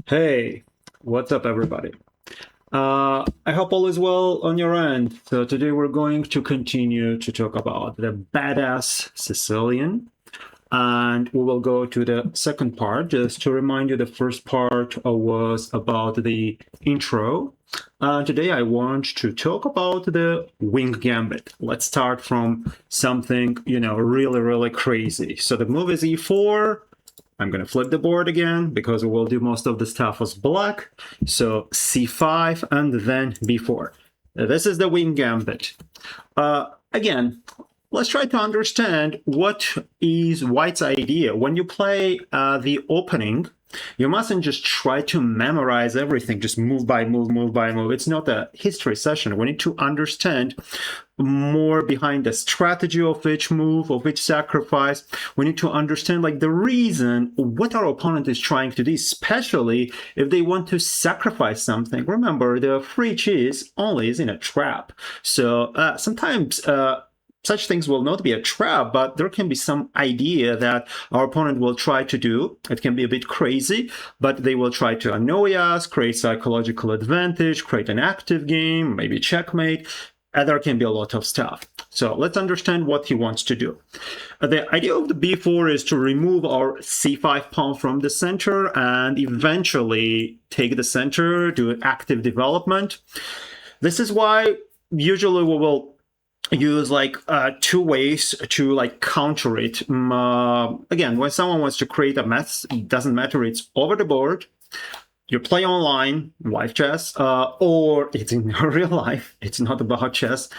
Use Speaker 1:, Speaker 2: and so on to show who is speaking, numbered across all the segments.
Speaker 1: Hey, what's up, everybody? I hope all is well on your end. So today we're going to continue to talk about the badass Sicilian, and we will go to the second part. Just to remind you, the first part was about the intro. Today I want to talk about the Wing Gambit. Let's start from something, really, really crazy. So the move is e4. I'm going to flip the board again because we will do most of the stuff as black. So c5 and then b4. This is the Wing Gambit. Again, let's try to understand what is White's idea. When you play the opening, you mustn't just try to memorize everything, just move by move, move by move. It's not a history session. We need to understand more behind the strategy of each move, of each sacrifice. We need to understand the reason what our opponent is trying to do, especially if they want to sacrifice something. Remember, the free cheese only is in a trap. So sometimes such things will not be a trap, but there can be some idea that our opponent will try to do. It can be a bit crazy, but they will try to annoy us, create psychological advantage, create an active game, maybe checkmate. And there can be a lot of stuff. So let's understand what he wants to do. The idea of the b4 is to remove our c5 pawn from the center and eventually take the center, do active development. This is why usually we will use two ways to counter it. Again, when someone wants to create a mess, it doesn't matter, it's over the board. You play online, live chess, or it's in real life, it's not about chess.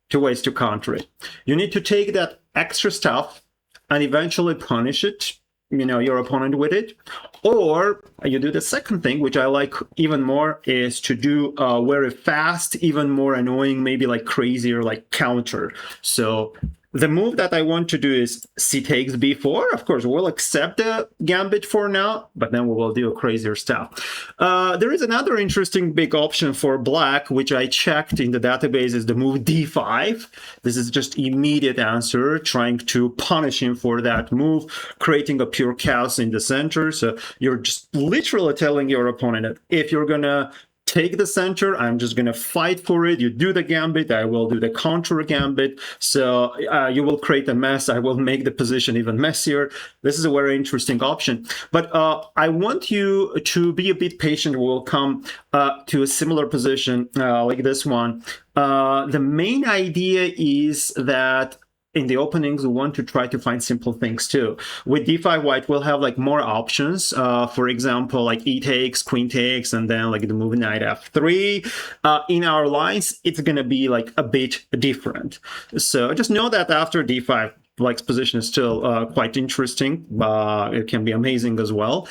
Speaker 1: Two ways to counter it. You need to take that extra stuff and eventually punish it, your opponent with it. Or you do the second thing, which I like even more, is to do very fast, even more annoying, maybe crazier, counter. So the move that I want to do is c takes b4. Of course, we'll accept the gambit for now, but then we will do crazier stuff. There is another interesting big option for black, which I checked in the database, is the move d5. This is just immediate answer, trying to punish him for that move, creating a pure chaos in the center. So you're just literally telling your opponent that if you're going to take the center, I'm just going to fight for it. You do the gambit, I will do the counter gambit. So you will create a mess. I will make the position even messier. This is a very interesting option. But I want you to be a bit patient. We'll come to a similar position like this one. The main idea is that in the openings, we want to try to find simple things too. With d5, white will have more options. For example, e takes, queen takes, and then the move knight f3. In our lines, it's going to be a bit different. So just know that after d5, black's position is still quite interesting. It can be amazing as well.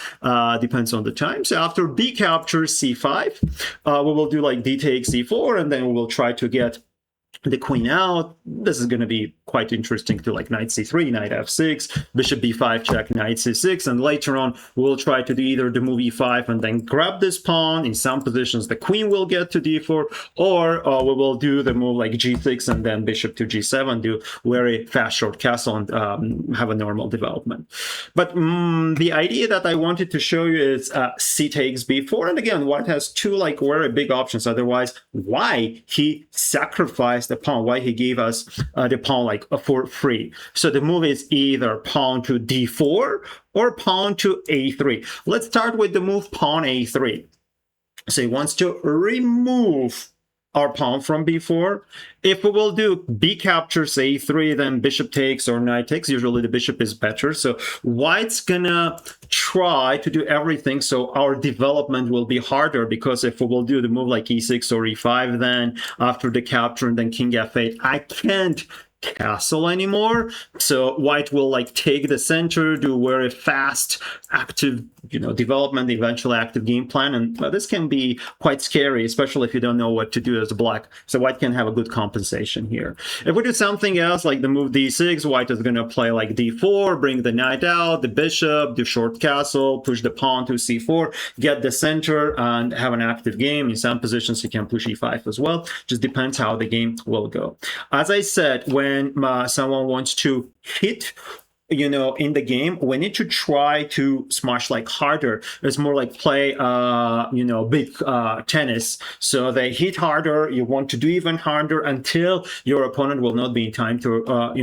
Speaker 1: Depends on the time. So after b captures c5, we will do d takes c4, and then we will try to get the queen out. This is going to be quite interesting to knight c3, knight f6, bishop b5 check, knight c6, and later on we'll try to do either the move e5 and then grab this pawn. In some positions the queen will get to d4, or we will do the move g6 and then bishop to g7, do very fast short castle and have a normal development. But the idea that I wanted to show you is c takes b4, and again, white has two very big options. Otherwise, why he sacrificed the pawn, why he gave us the pawn for free. So the move is either pawn to d4 or pawn to a3. Let's start with the move pawn a3. So he wants to remove our pawn from b4. If we will do b captures a3, then bishop takes or knight takes. Usually the bishop is better. So white's gonna try to do everything so our development will be harder, because if we will do the move e6 or e5, then after the capture and then king f8, I can't castle anymore. So white will take the center, do very fast active development, eventually active game plan, and this can be quite scary, especially if you don't know what to do as a black. So white can have a good compensation here. If we do something else like the move d6, white is going to play d4, bring the knight out, the bishop, do short castle, push the pawn to c4, get the center, and have an active game. In some positions you can push e5 as well. Just depends how the game will go. As I said, when someone wants to hit in the game, we need to try to smash like harder. It's more like play big tennis. So they hit harder, you want to do even harder until your opponent will not be in time to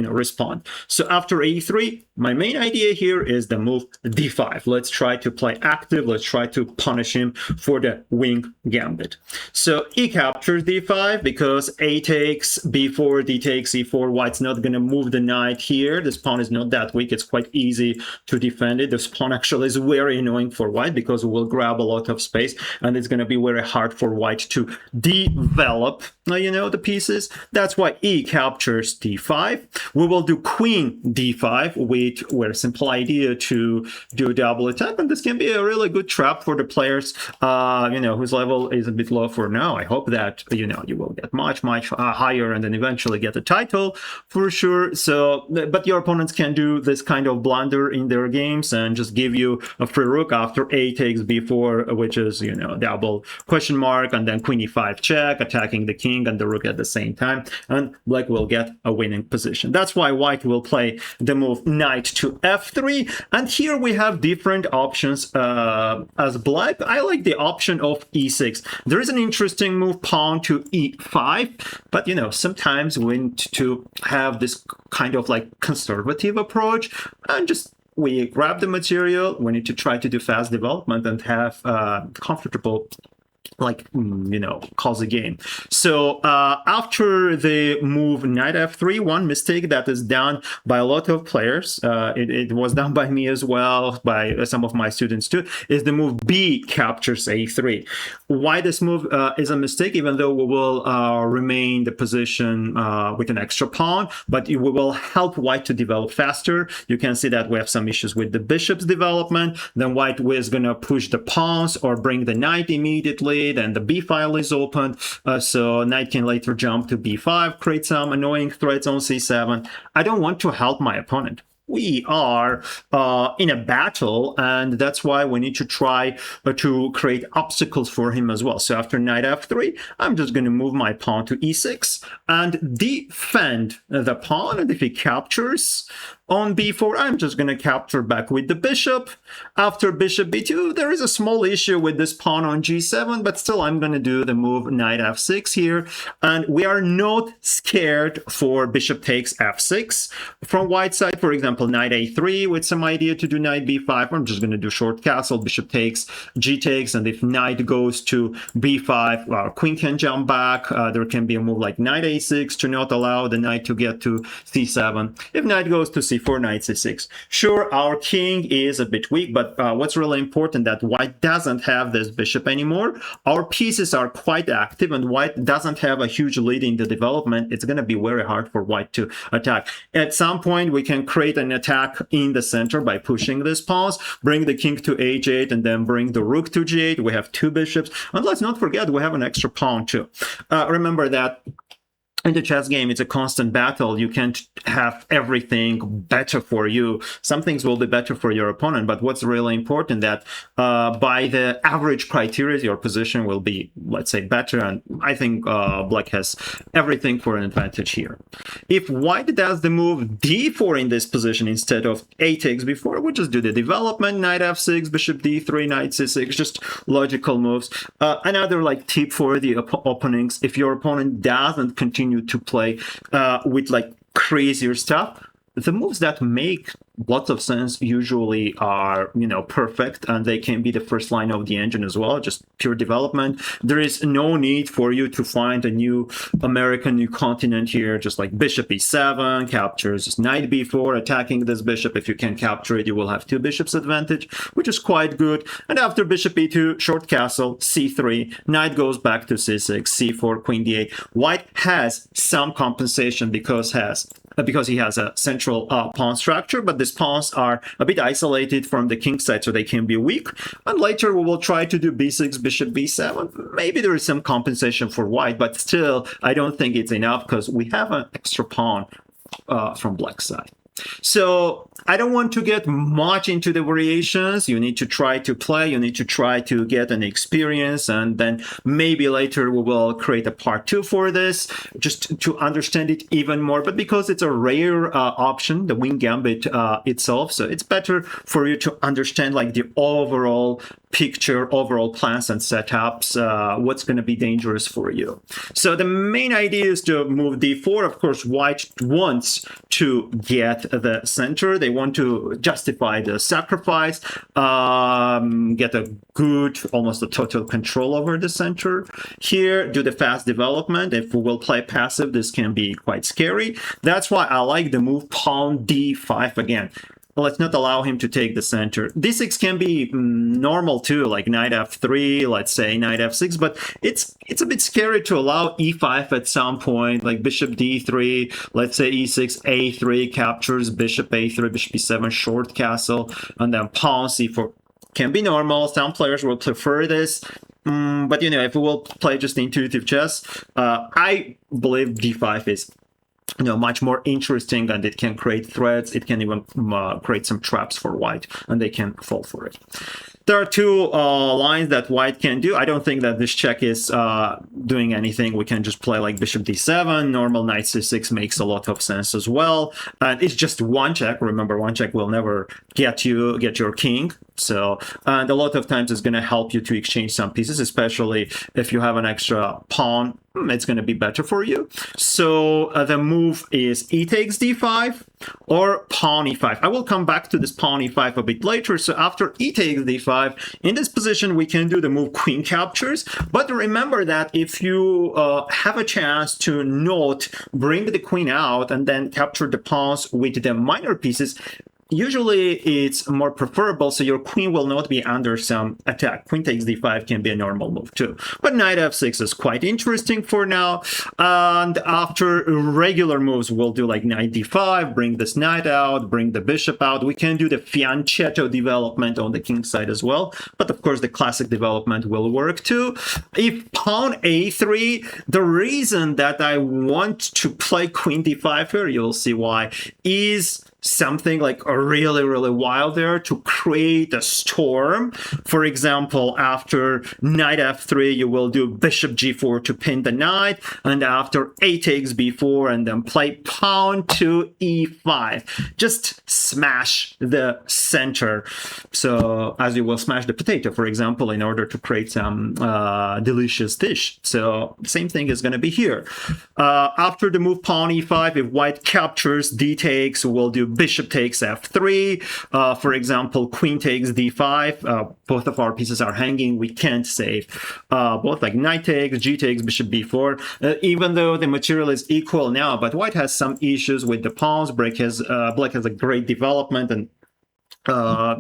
Speaker 1: respond. So after a3, my main idea here is the move d5. Let's try to play active. Let's try to punish him for the Wing Gambit. So e captures d5 because a takes, b4, d takes, e4. White's not going to move the knight here. This pawn is not that weak. It's quite easy to defend it. This pawn actually is very annoying for white because it will grab a lot of space, and it's going to be very hard for white to develop the pieces. That's why e captures d5. We will do queen d5 with a simple idea to do a double attack, and this can be a really good trap for the players whose level is a bit low for now. I hope that you will get much higher and then eventually get a title for sure. So but your opponents can do this kind of blunder in their games and just give you a free rook after a takes b4, which is double question mark, and then queen e5 check, attacking the king and the rook at the same time, and black will get a winning position. That's why white will play the move knight to f3, and here we have different options. As black, I like the option of e6. There is an interesting move pawn to e5, but sometimes we need to have this kind of like conservative approach and just we grab the material. We need to try to do fast development and have comfortable calls a game. So after the move knight f3, one mistake that is done by a lot of players, it was done by me as well, by some of my students too, is the move b captures a3. Why this move is a mistake, even though we will remain the position with an extra pawn, but we will help white to develop faster. You can see that we have some issues with the bishop's development. Then white is going to push the pawns or bring the knight immediately. Then the b file is open, so knight can later jump to b5, create some annoying threats on c7. I don't want to help my opponent. We are in a battle, and that's why we need to try to create obstacles for him as well. So after knight f3, I'm just going to move my pawn to e6 and defend the pawn, and if he captures on b4, I'm just going to capture back with the bishop. After bishop b2, there is a small issue with this pawn on g7, but still I'm going to do the move knight f6 here. And we are not scared for bishop takes f6. From white side, for example, knight a3 with some idea to do knight b5. I'm just going to do short castle, bishop takes, g takes, and if knight goes to b5, our queen can jump back. There can be a move like knight a6 to not allow the knight to get to c7. If knight goes to c4, knight c6. Sure, our king is a bit weak, but what's really important that white doesn't have this bishop anymore. Our pieces are quite active, and white doesn't have a huge lead in the development. It's going to be very hard for white to attack. At some point, we can create an attack in the center by pushing this pawns, bring the king to h8, and then bring the rook to g8. We have two bishops, and let's not forget we have an extra pawn too. Remember that in the chess game, it's a constant battle. You can't have everything better for you. Some things will be better for your opponent, but what's really important that by the average criteria, your position will be, let's say, better. And I think black has everything for an advantage here. If white does the move d4 in this position instead of a takes b4, we just do the development, knight f6, bishop d3, knight c6, just logical moves. Another tip for the openings, if your opponent doesn't continue to play with crazier stuff, the moves that make lots of sense usually are perfect, and they can be the first line of the engine as well, just pure development. There is no need for you to find a new new continent here, just like bishop e7 captures knight b4, attacking this bishop. If you can capture it, you will have two bishops advantage, which is quite good. And after bishop e2, short castle, c3, knight goes back to c6, c4, queen d8. White has some compensation because he has a central pawn structure, but these pawns are a bit isolated from the king side, so they can be weak. And later we will try to do b6, bishop b7. Maybe there is some compensation for white, but still, I don't think it's enough because we have an extra pawn from black side. So I don't want to get much into the variations. You need to try to play, you need to try to get an experience, and then maybe later we will create a part 2 for this, just to understand it even more. But because it's a rare option, the Wing Gambit itself, so it's better for you to understand like the overall picture, overall plans and setups, what's going to be dangerous for you. So the main idea is to move d4. Of course, white wants to get the center. They want to justify the sacrifice, get a good, almost a total control over the center. Here, do the fast development. If we will play passive, this can be quite scary. That's why I like the move pawn d5 again. Let's not allow him to take the center. d6 can be normal too, like knight f3, let's say knight f6, but it's a bit scary to allow e5 at some point, like bishop d3, let's say e6, a3 captures, bishop a3, bishop e7, short castle, and then pawn c4. Can be normal. Some players will prefer this. But, you know, if we will play just intuitive chess, I believe d5 is much more interesting, and it can create threats. It can even create some traps for white, and they can fall for it. There are two lines that white can do. I don't think that this check is doing anything. We can just play like bishop d7. Normal knight c6 makes a lot of sense as well. And it's just one check. Remember, one check will never get your king. So, and a lot of times it's going to help you to exchange some pieces, especially if you have an extra pawn. It's going to be better for you. So the move is e takes d5 or pawn e5. I will come back to this pawn e5 a bit later. So after e takes d5, in this position, we can do the move queen captures. But remember that if you have a chance to not bring the queen out and then capture the pawns with the minor pieces, usually it's more preferable, so your queen will not be under some attack. Queen takes d5 can be a normal move too. But knight f6 is quite interesting for now. And after regular moves, we'll do like knight d5, bring this knight out, bring the bishop out. We can do the fianchetto development on the king side as well. But of course, the classic development will work too. If pawn a3, the reason that I want to play queen d5 here, you'll see why, is something like a really wild there to create a storm. For example, after knight f3, you will do bishop g4 to pin the knight, and after a takes b4, and then play pawn to e5. Just smash the center. So as you will smash the potato, for example, in order to create some delicious dish. So same thing is going to be here. After the move pawn e5, if white captures, d takes, we'll do bishop takes f3. For example, queen takes d5. Both of our pieces are hanging. We can't save both, like knight takes, g takes, bishop b4. Even though the material is equal now, but white has some issues with the pawns. Black has a great development and a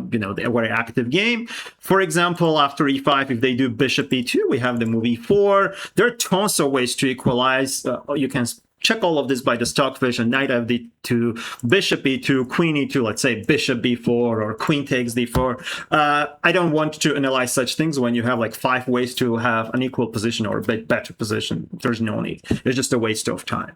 Speaker 1: very active game. For example, after e5, if they do bishop e2, we have the move e4. There are tons of ways to equalize. You can check all of this by the stockfish, and knight fd2, bishop e2, queen e2, let's say bishop b4 or queen takes d4. I don't want to analyze such things when you have like 5 ways to have an equal position or a bit better position. There's no need. It's just a waste of time.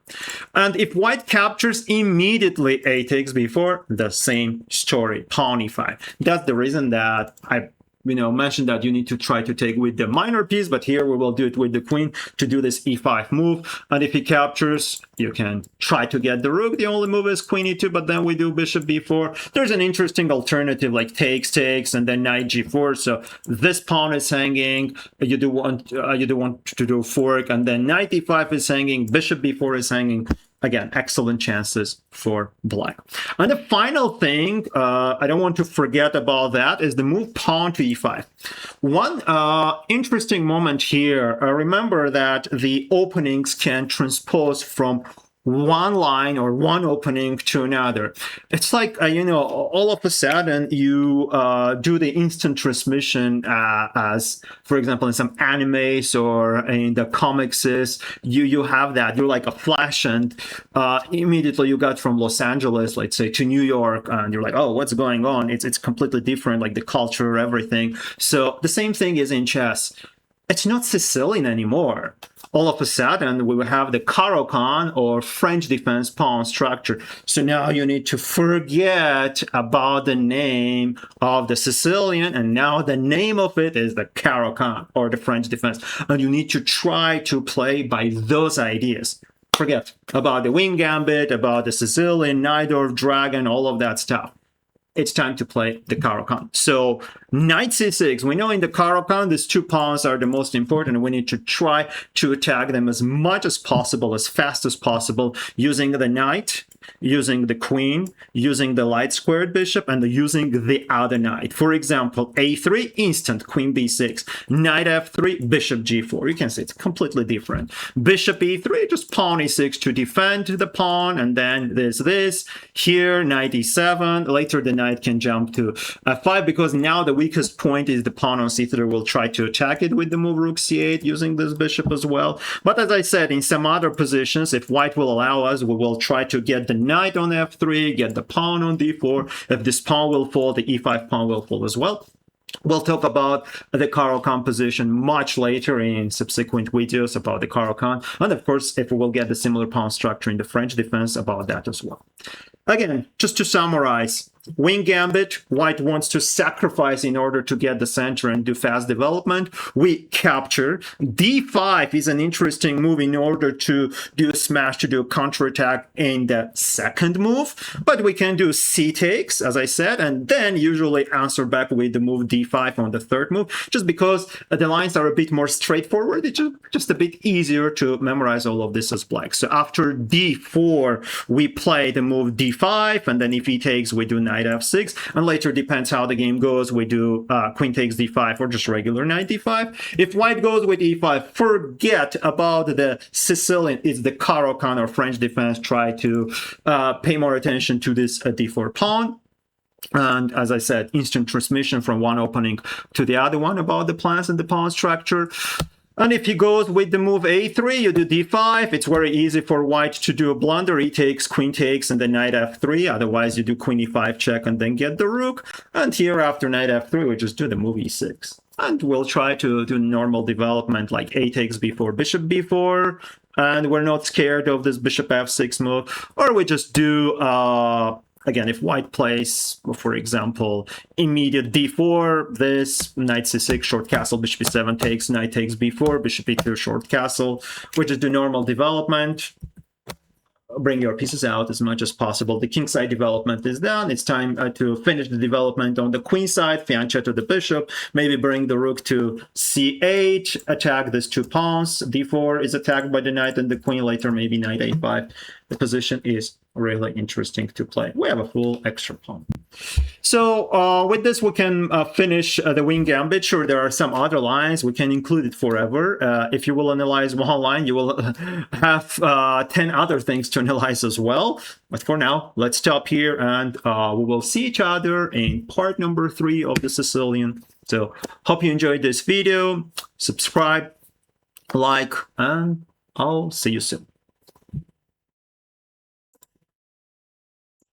Speaker 1: And if white captures, immediately a takes b4, the same story, pawn e5. That's the reason that I mentioned that you need to try to take with the minor piece, but here we will do it with the queen to do this e5 move. And if he captures, you can try to get the rook. The only move is queen e2, but then we do bishop b4. There's an interesting alternative like takes, and then knight g4. So this pawn is hanging. You do want to do fork, and then knight e5 is hanging. Bishop b4 is hanging. Again, excellent chances for black. And the final thing, I don't want to forget about that, is the move pawn to e5. One interesting moment here, remember that the openings can transpose from one line or one opening to another. It's like, all of a sudden you do the instant transmission as, for example, in some animes or in the comics, you have that. You're like a flash, and immediately you got from Los Angeles, let's say, to New York, and you're like, oh, what's going on? It's completely different, like the culture, everything. So the same thing is in chess. it's not Sicilian anymore. All of a sudden, we will have the Caro-Kann or French defense pawn structure. So now you need to forget about the name of the Sicilian, and now the name of it is the Caro-Kann or the French defense. And you need to try to play by those ideas. Forget about the Wing Gambit, about the Sicilian, Najdorf, Dragon, all of that stuff. It's time to play the Caro-Kann. So knight c6, we know in the Caro-Kann, these two pawns are the most important. We need to try to attack them as much as possible, as fast as possible, using the knight, using the queen, using the light squared bishop, and using the other knight. For example, a3, instant, queen b6, knight f3, bishop g4. You can see it's completely different. Bishop e3, just pawn e6 to defend the pawn, and then there's this. Here, knight e7, later the knight can jump to f5, because now the weakest point is the pawn on c3. We'll try to attack it with the move rook c8 using this bishop as well. But as I said, in some other positions, if white will allow us, we will try to get the knight on f3, get the pawn on d4. If this pawn will fall, the e5 pawn will fall as well. We'll talk about the Caro-Kann position much later in subsequent videos about the Caro-Kann. And of course, if we will get the similar pawn structure in the French defense, about that as well. Again, just to summarize, Wing Gambit, white wants to sacrifice in order to get the center and do fast development. We capture. d5 is an interesting move in order to do a smash, to do a counterattack in the second move. But we can do c takes, as I said, and then usually answer back with the move d5 on the third move, just because the lines are a bit more straightforward. It's just a bit easier to memorize all of this as black. So after d4, we play the move d5, and then if he takes, we do knight f6, and later, depends how the game goes, we do queen takes d5 or just regular knight d5. If white goes with e5, forget about the Sicilian. It's the Caro-Kann or French defense. Try to pay more attention to this d4 pawn. And as I said, instant transmission from one opening to the other one about the plans and the pawn structure. And if he goes with the move a3, you do d5. It's very easy for white to do a blunder. He takes, queen takes, and then knight f3. Otherwise, you do queen e5 check and then get the rook. And here, after knight f3, we just do the move e6. And we'll try to do normal development like a takes b4, bishop b4. And we're not scared of this bishop f6 move. Or we just do... again, if white plays, for example, immediate d4, this, knight c6, short castle, bishop e7 takes, knight takes b4, bishop e2, short castle, we just do normal development. Bring your pieces out as much as possible. The king side development is done. It's time to finish the development on the queen side, fianchetto the bishop, maybe bring the rook to c8, attack these two pawns. d4 is attacked by the knight and the queen, later maybe knight a5. The position is really interesting to play. We have a full extra pawn. So with this, we can finish the Wing Gambit. Sure, there are some other lines. We can include it forever. If you will analyze one line, you will have 10 other things to analyze as well. But for now, let's stop here, and we will see each other in part number 3 of the Sicilian. So hope you enjoyed this video. Subscribe, like, and I'll see you soon.